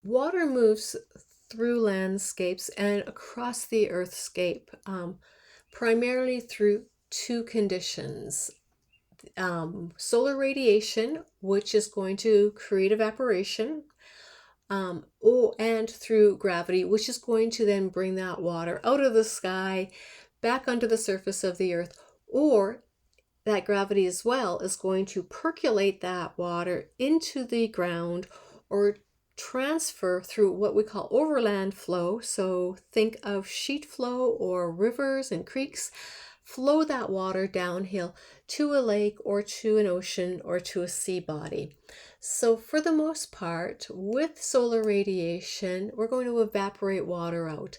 Water moves through landscapes and across the earthscape, primarily through two conditions. Solar radiation, which is going to create evaporation, and through gravity, which is going to then bring that water out of the sky back onto the surface of the earth, or that gravity as well is going to percolate that water into the ground or transfer through what we call overland flow. So think of sheet flow or rivers and creeks. Flow that water downhill to a lake or to an ocean or to a sea body. So for the most part, with solar radiation, we're going to evaporate water out.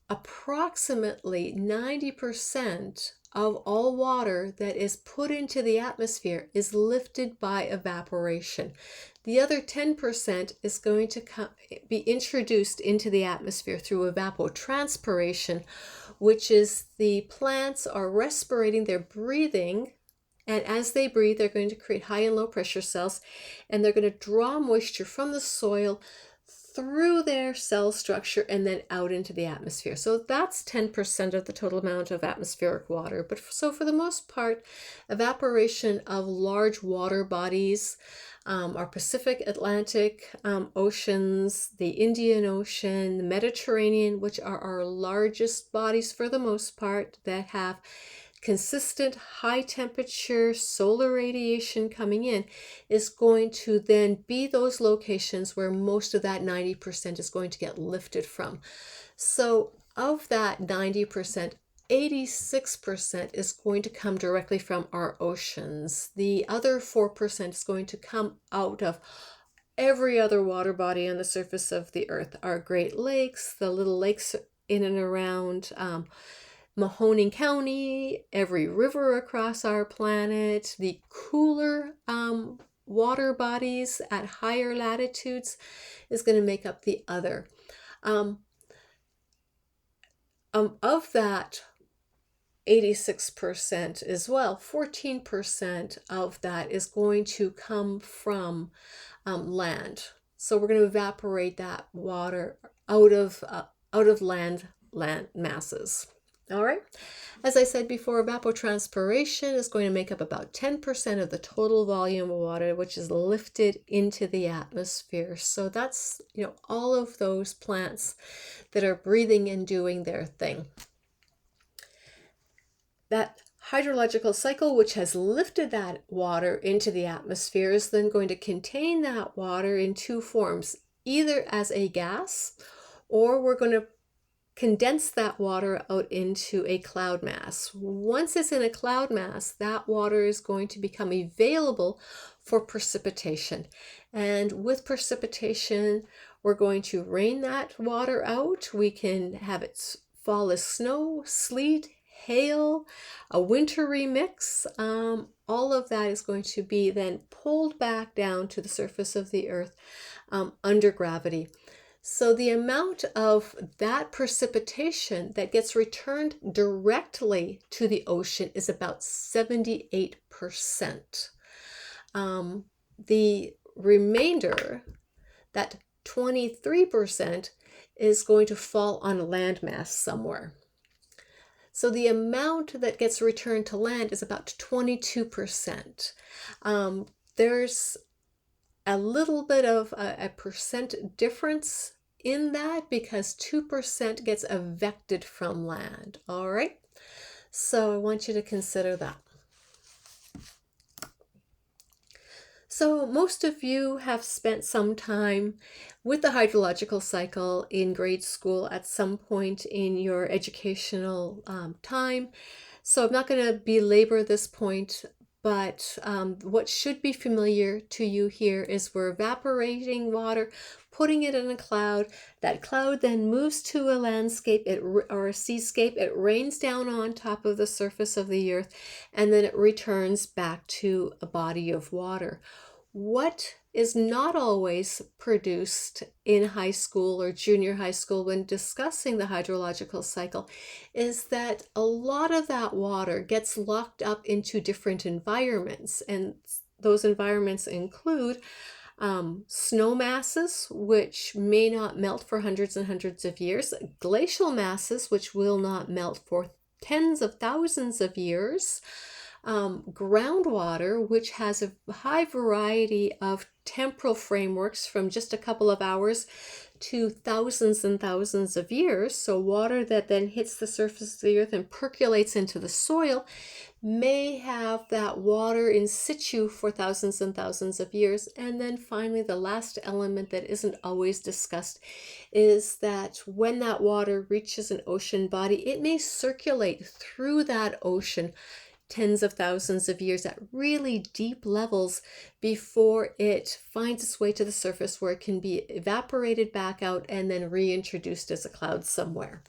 Approximately 90% of all water that is put into the atmosphere is lifted by evaporation. The other 10% is going to be introduced into the atmosphere through evapotranspiration, which is the plants are respirating, they're breathing, and as they breathe, they're going to create high and low pressure cells, and they're going to draw moisture from the soil through their cell structure and then out into the atmosphere. So that's 10% of the total amount of atmospheric water. But so for the most part, evaporation of large water bodies, our Pacific, Atlantic oceans, the Indian Ocean, the Mediterranean, which are our largest bodies for the most part, that have consistent high temperature solar radiation coming in, is going to then be those locations where most of that 90% is going to get lifted from. So of that 90%, 86% is going to come directly from our oceans. The other 4% is going to come out of every other water body on the surface of the earth. Our Great Lakes, the little lakes in and around Mahoning County, every river across our planet, the cooler water bodies at higher latitudes is going to make up the other. Of that 86% as well, 14% of that is going to come from land. So we're going to evaporate that water out of land masses. All right. As I said before, evapotranspiration is going to make up about 10% of the total volume of water, which is lifted into the atmosphere. So that's, all of those plants that are breathing and doing their thing. That hydrological cycle, which has lifted that water into the atmosphere, is then going to contain that water in two forms, either as a gas, or we're going to condense that water out into a cloud mass. Once it's in a cloud mass, that water is going to become available for precipitation. And with precipitation, we're going to rain that water out. We can have it fall as snow, sleet, hail, a wintry mix. All of that is going to be then pulled back down to the surface of the earth under gravity. So the amount of that precipitation that gets returned directly to the ocean is about 78%. The remainder, that 23%, is going to fall on a landmass somewhere. So the amount that gets returned to land is about 22%. There's a little bit of a percent difference in that because 2% gets evected from land. All right. So I want you to consider that. So most of you have spent some time with the hydrological cycle in grade school at some point in your educational time. So I'm not going to belabor this point, but what should be familiar to you here is we're evaporating water, putting it in a cloud. That cloud then moves to a landscape or a seascape. It rains down on top of the surface of the earth, and then it returns back to a body of water. What is not always produced in high school or junior high school when discussing the hydrological cycle is that a lot of that water gets locked up into different environments, and those environments include Snow masses, which may not melt for hundreds and hundreds of years, glacial masses, which will not melt for tens of thousands of years, groundwater, which has a high variety of temporal frameworks from just a couple of hours to thousands and thousands of years. So water that then hits the surface of the earth and percolates into the soil may have that water in situ for thousands and thousands of years. And then finally, the last element that isn't always discussed is that when that water reaches an ocean body, it may circulate through that ocean tens of thousands of years at really deep levels before it finds its way to the surface, where it can be evaporated back out and then reintroduced as a cloud somewhere.